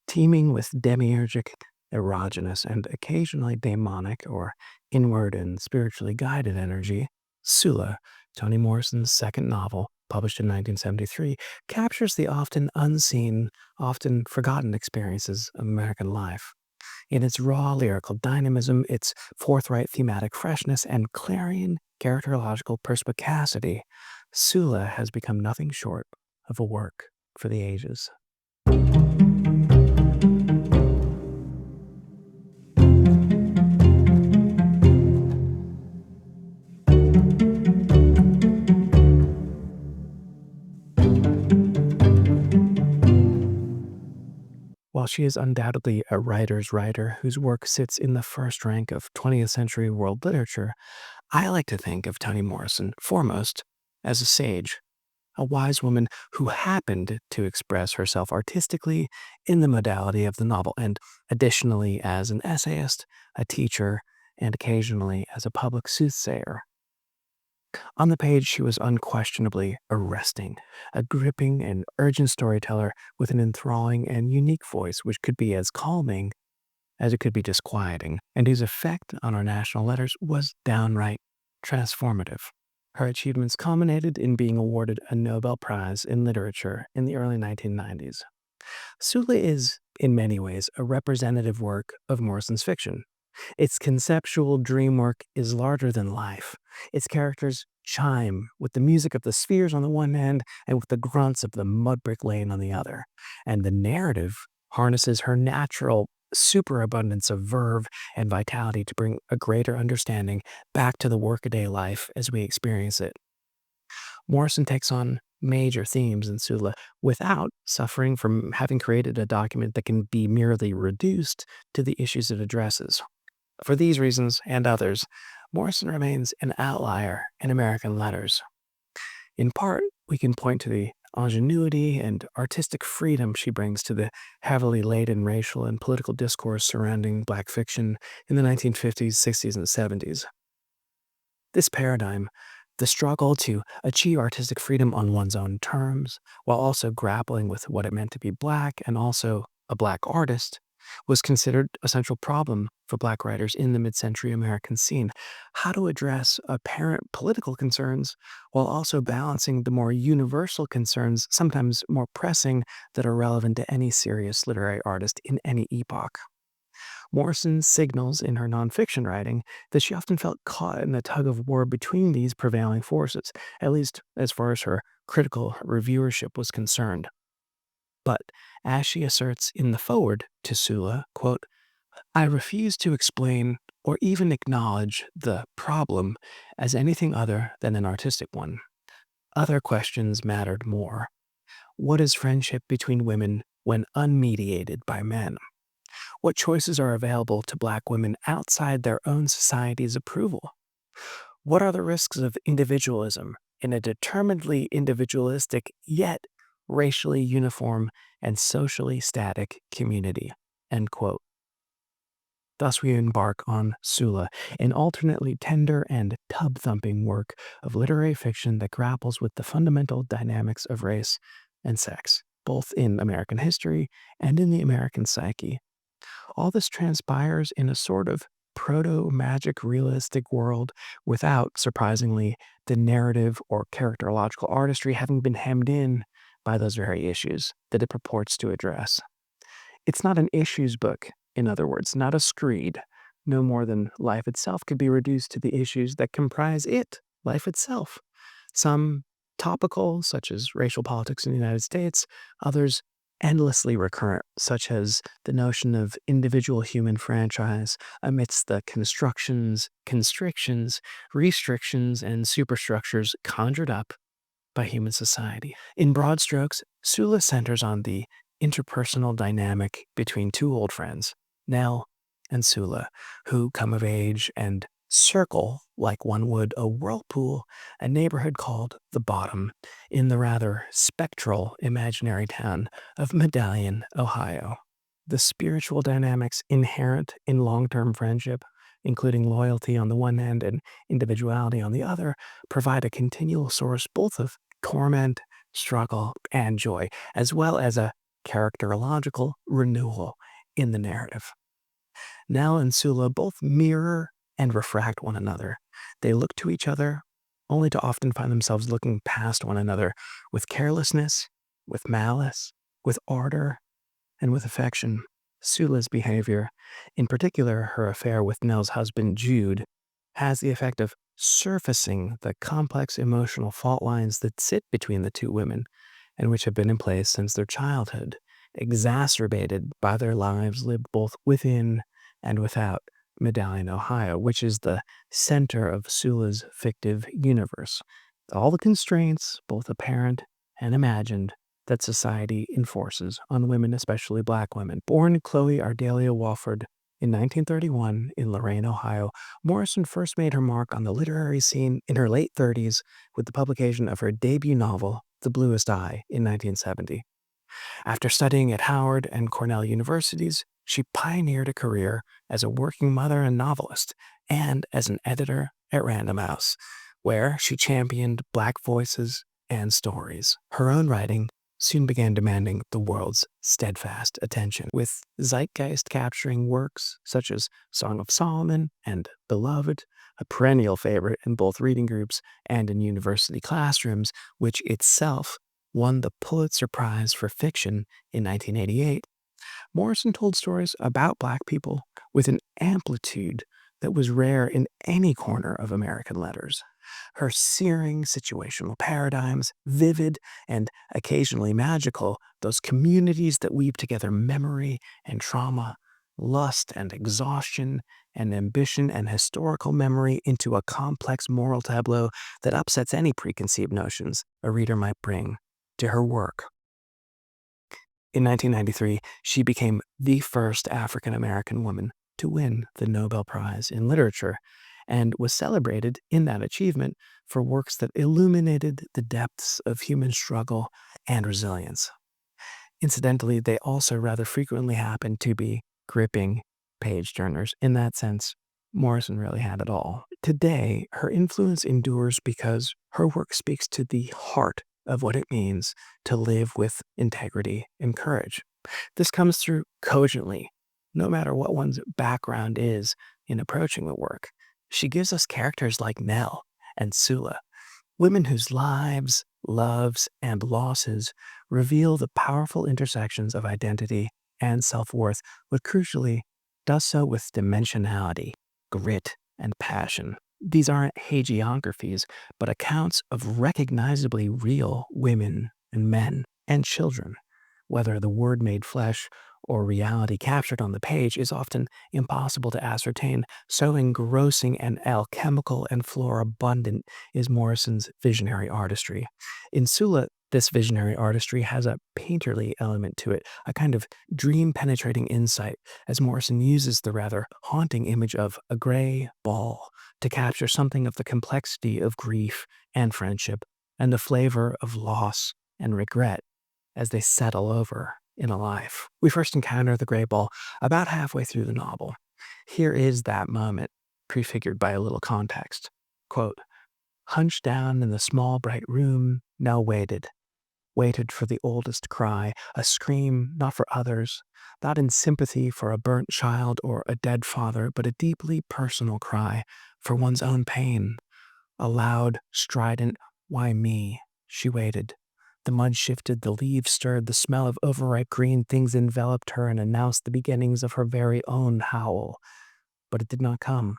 teeming with demiurgic, erogenous, and occasionally demonic or inward and spiritually guided energy, Sula, Toni Morrison's second novel, published in 1973, captures the often unseen, often forgotten experiences of American life. In its raw lyrical dynamism, its forthright thematic freshness, and clarion characterological perspicacity, Sula has become nothing short of a work for the ages. While she is undoubtedly a writer's writer whose work sits in the first rank of 20th century world literature, I like to think of Toni Morrison foremost as a sage, a wise woman who happened to express herself artistically in the modality of the novel, and additionally as an essayist, a teacher, and occasionally as a public soothsayer. On the page, she was unquestionably arresting, a gripping and urgent storyteller with an enthralling and unique voice which could be as calming as it could be disquieting, and whose effect on our national letters was downright transformative. Her achievements culminated in being awarded a Nobel Prize in Literature in the early 1990s. Sula is, in many ways, a representative work of Morrison's fiction. Its conceptual dream work is larger than life. Its characters chime with the music of the spheres on the one hand and with the grunts of the mud brick lane on the other. And the narrative harnesses her natural superabundance of verve and vitality to bring a greater understanding back to the workaday life as we experience it. Morrison takes on major themes in Sula without suffering from having created a document that can be merely reduced to the issues it addresses. For these reasons and others, Morrison remains an outlier in American letters. In part, we can point to the ingenuity and artistic freedom she brings to the heavily laden racial and political discourse surrounding Black fiction in the 1950s, 60s, and 70s. This paradigm, the struggle to achieve artistic freedom on one's own terms, while also grappling with what it meant to be Black and also a Black artist, was considered a central problem for Black writers in the mid-century American scene. How to address apparent political concerns while also balancing the more universal concerns, sometimes more pressing, that are relevant to any serious literary artist in any epoch. Morrison signals in her nonfiction writing that she often felt caught in the tug of war between these prevailing forces, at least as far as her critical reviewership was concerned. But, as she asserts in the foreword to Sula, quote, "I refuse to explain or even acknowledge the problem as anything other than an artistic one. Other questions mattered more. What is friendship between women when unmediated by men? What choices are available to Black women outside their own society's approval? What are the risks of individualism in a determinedly individualistic yet racially uniform and socially static community?" End quote. Thus we embark on Sula, an alternately tender and tub-thumping work of literary fiction that grapples with the fundamental dynamics of race and sex, both in American history and in the American psyche. All this transpires in a sort of proto-magic realistic world without, surprisingly, the narrative or characterological artistry having been hemmed in by those very issues that it purports to address. It's not an issues book, in other words, not a screed. No more than life itself could be reduced to the issues that comprise it, life itself. Some topical, such as racial politics in the United States, others endlessly recurrent, such as the notion of individual human franchise amidst the constructions, constrictions, restrictions, and superstructures conjured up by human society. In broad strokes, Sula centers on the interpersonal dynamic between two old friends, Nell and Sula, who come of age and circle, like one would a whirlpool, a neighborhood called The Bottom in the rather spectral imaginary town of Medallion, Ohio. The spiritual dynamics inherent in long-term friendship, including loyalty on the one hand and individuality on the other, provide a continual source both of torment, struggle, and joy, as well as a characterological renewal in the narrative. Nell and Sula both mirror and refract one another. They look to each other, only to often find themselves looking past one another with carelessness, with malice, with ardor, and with affection. Sula's behavior, in particular her affair with Nell's husband Jude, has the effect of surfacing the complex emotional fault lines that sit between the two women and which have been in place since their childhood, exacerbated by their lives lived both within and without Medallion, Ohio, which is the center of Sula's fictive universe. All the constraints, both apparent and imagined, that society enforces on women, especially black women. Born Chloe Ardelia Walford in 1931 in Lorain, Ohio, Morrison first made her mark on the literary scene in her late 30s with the publication of her debut novel, The Bluest Eye, in 1970. After studying at Howard and Cornell universities, she pioneered a career as a working mother and novelist, and as an editor at Random House, where she championed Black voices and stories. Her own writing soon began demanding the world's steadfast attention, with zeitgeist capturing works such as Song of Solomon and Beloved, a perennial favorite in both reading groups and in university classrooms, which itself won the Pulitzer Prize for Fiction in 1988. Morrison told stories about Black people with an amplitude that was rare in any corner of American letters. Her searing situational paradigms, vivid and occasionally magical, those communities that weave together memory and trauma, lust and exhaustion, and ambition and historical memory into a complex moral tableau that upsets any preconceived notions a reader might bring to her work. In 1993, she became the first African American woman to win the Nobel Prize in Literature, and was celebrated in that achievement for works that illuminated the depths of human struggle and resilience. Incidentally, they also rather frequently happen to be gripping page-turners. In that sense, Morrison really had it all. Today, her influence endures because her work speaks to the heart of what it means to live with integrity and courage. This comes through cogently, no matter what one's background is in approaching the work. She gives us characters like Nell and Sula, women whose lives, loves, and losses reveal the powerful intersections of identity and self-worth, but crucially, does so with dimensionality, grit, and passion. These aren't hagiographies, but accounts of recognizably real women and men and children. Whether the word made flesh or reality captured on the page is often impossible to ascertain, so engrossing and alchemical and florabundant is Morrison's visionary artistry. In Sula, this visionary artistry has a painterly element to it, a kind of dream-penetrating insight, as Morrison uses the rather haunting image of a gray ball to capture something of the complexity of grief and friendship, and the flavor of loss and regret as they settle over in a life. We first encounter the gray ball about halfway through the novel. Here is that moment, prefigured by a little context. Quote, "Hunched down in the small bright room, Nell waited for the oldest cry, a scream not for others, not in sympathy for a burnt child or a dead father, but a deeply personal cry for one's own pain. A loud, strident, 'Why me?' She waited. The mud shifted, the leaves stirred, the smell of overripe green things enveloped her and announced the beginnings of her very own howl. But it did not come.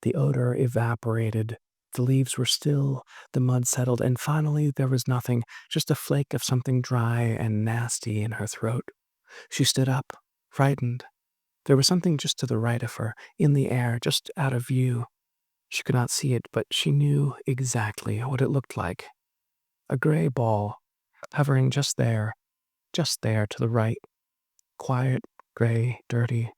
The odor evaporated. The leaves were still, the mud settled, and finally there was nothing, just a flake of something dry and nasty in her throat. She stood up, frightened. There was something just to the right of her, in the air, just out of view. She could not see it, but she knew exactly what it looked like. A gray ball, hovering just there to the right. Quiet, gray, dirty.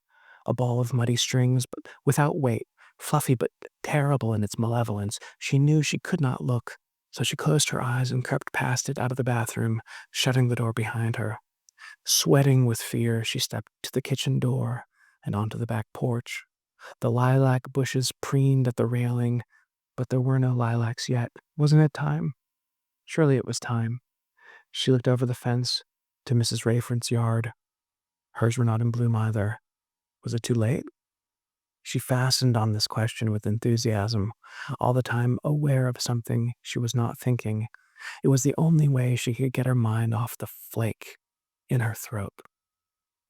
A ball of muddy strings, but without weight, fluffy but terrible in its malevolence. She knew she could not look, so she closed her eyes and crept past it out of the bathroom, shutting the door behind her. Sweating with fear, she stepped to the kitchen door and onto the back porch. The lilac bushes preened at the railing, but there were no lilacs yet. Wasn't it time? Surely it was time. She looked over the fence. to Mrs. Rayford's yard. Hers were not in bloom either. Was it too late? She fastened on this question with enthusiasm, all the time aware of something she was not thinking. It was the only way she could get her mind off the flake in her throat.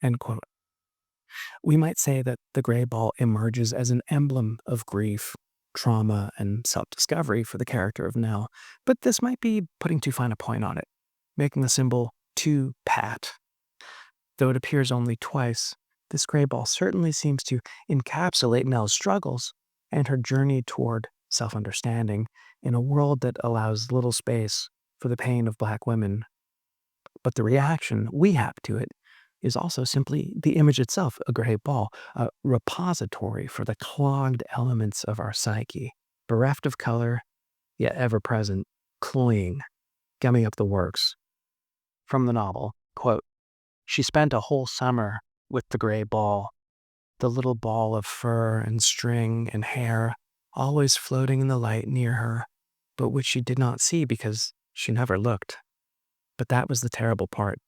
End quote. We might say that the gray ball emerges as an emblem of grief, trauma, and self-discovery for the character of Nell, but this might be putting too fine a point on it, making the symbol too pat. Though it appears only twice, this gray ball certainly seems to encapsulate Nell's struggles and her journey toward self-understanding in a world that allows little space for the pain of Black women. But the reaction we have to it is also simply the image itself, a gray ball, a repository for the clogged elements of our psyche, bereft of color, yet ever present, cloying, gumming up the works. From the novel, quote, "She spent a whole summer with the gray ball, the little ball of fur and string and hair, always floating in the light near her, but which she did not see because she never looked. But that was the terrible part.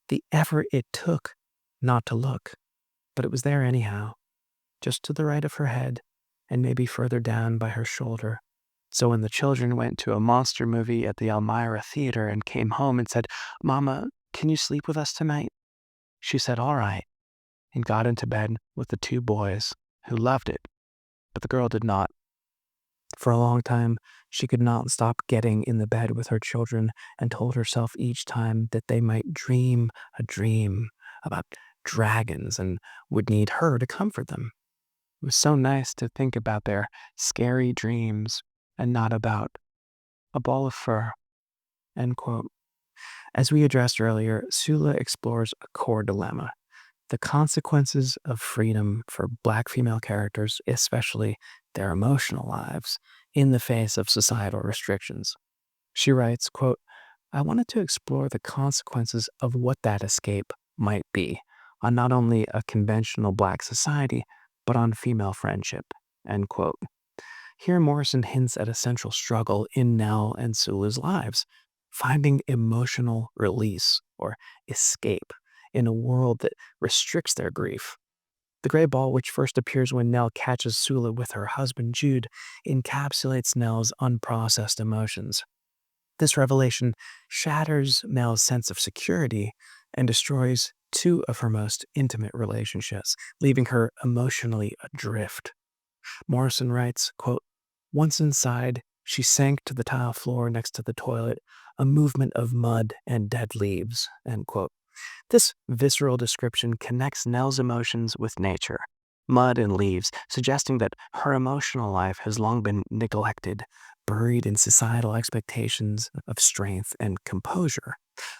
The effort it took not to look, but it was there anyhow, just to the right of her head and maybe further down by her shoulder. So when the children went to a monster movie at the Elmira Theater and came home and said, 'Mama, can you sleep with us tonight?' she said, 'All right,' and got into bed with the two boys, who loved it, but the girl did not. For a long time, she could not stop getting in the bed with her children and told herself each time that they might dream a dream about dragons and would need her to comfort them. It was so nice to think about their scary dreams and not about a ball of fur." End quote. As we addressed earlier, Sula explores a core dilemma: the consequences of freedom for Black female characters, especially their emotional lives, in the face of societal restrictions. She writes, quote, "I wanted to explore the consequences of what that escape might be on not only a conventional Black society, but on female friendship." End quote. Here, Morrison hints at a central struggle in Nell and Sula's lives: finding emotional release or escape in a world that restricts their grief. The gray ball, which first appears when Nell catches Sula with her husband Jude, encapsulates Nell's unprocessed emotions. This revelation shatters Nell's sense of security and destroys two of her most intimate relationships, leaving her emotionally adrift. Morrison writes, quote, "Once inside, she sank to the tile floor next to the toilet, a movement of mud and dead leaves." End quote. This visceral description connects Nell's emotions with nature, mud and leaves, suggesting that her emotional life has long been neglected, buried in societal expectations of strength and composure.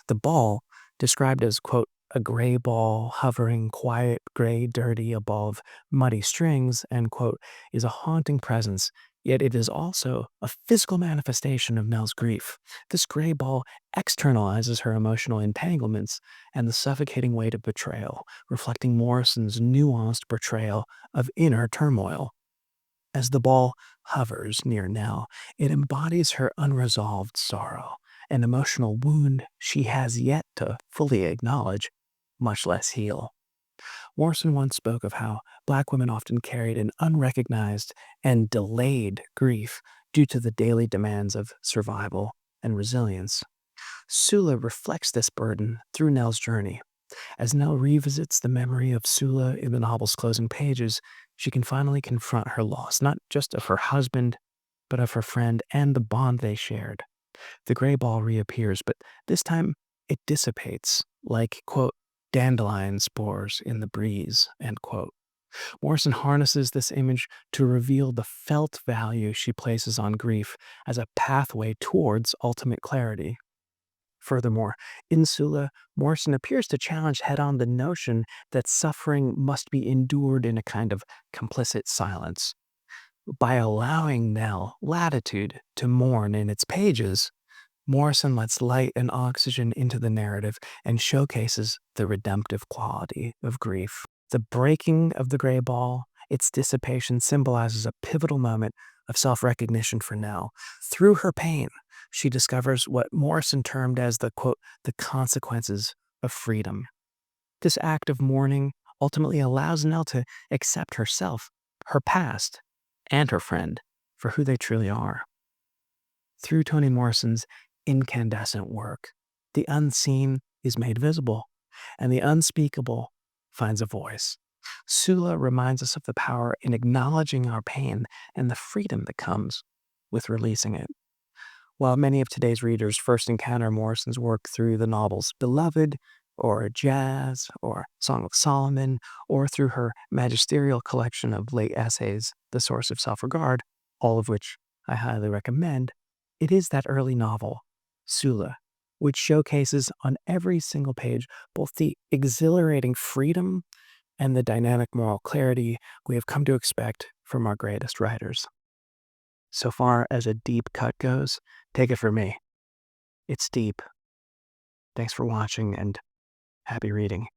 The ball, described as, quote, "a gray ball hovering quiet, gray, dirty above muddy strings," end quote, is a haunting presence, yet it is also a physical manifestation of Nell's grief. This gray ball externalizes her emotional entanglements and the suffocating weight of betrayal, reflecting Morrison's nuanced portrayal of inner turmoil. As the ball hovers near Nell, it embodies her unresolved sorrow, an emotional wound she has yet to fully acknowledge, much less heal. Morrison once spoke of how Black women often carried an unrecognized and delayed grief due to the daily demands of survival and resilience. Sula reflects this burden through Nell's journey. As Nell revisits the memory of Sula in the novel's closing pages, she can finally confront her loss, not just of her husband, but of her friend and the bond they shared. The gray ball reappears, but this time it dissipates, like, quote, "dandelion spores in the breeze," end quote. Morrison harnesses this image to reveal the felt value she places on grief as a pathway towards ultimate clarity. Furthermore, in Sula, Morrison appears to challenge head-on the notion that suffering must be endured in a kind of complicit silence. By allowing Nell latitude to mourn in its pages, Morrison lets light and oxygen into the narrative and showcases the redemptive quality of grief. The breaking of the gray ball, its dissipation, symbolizes a pivotal moment of self-recognition for Nell. Through her pain, she discovers what Morrison termed as the, quote, "the consequences of freedom. This act of mourning ultimately allows Nell to accept herself, her past, and her friend for who they truly are. Through Toni Morrison's incandescent work, the unseen is made visible, and the unspeakable finds a voice. Sula reminds us of the power in acknowledging our pain and the freedom that comes with releasing it. While many of today's readers first encounter Morrison's work through the novels Beloved, or Jazz, or Song of Solomon, or through her magisterial collection of late essays, The Source of Self-Regard, all of which I highly recommend, it is that early novel, Sula, which showcases on every single page both the exhilarating freedom and the dynamic moral clarity we have come to expect from our greatest writers. So far as a deep cut goes, take it from me. It's deep. Thanks for watching and happy reading.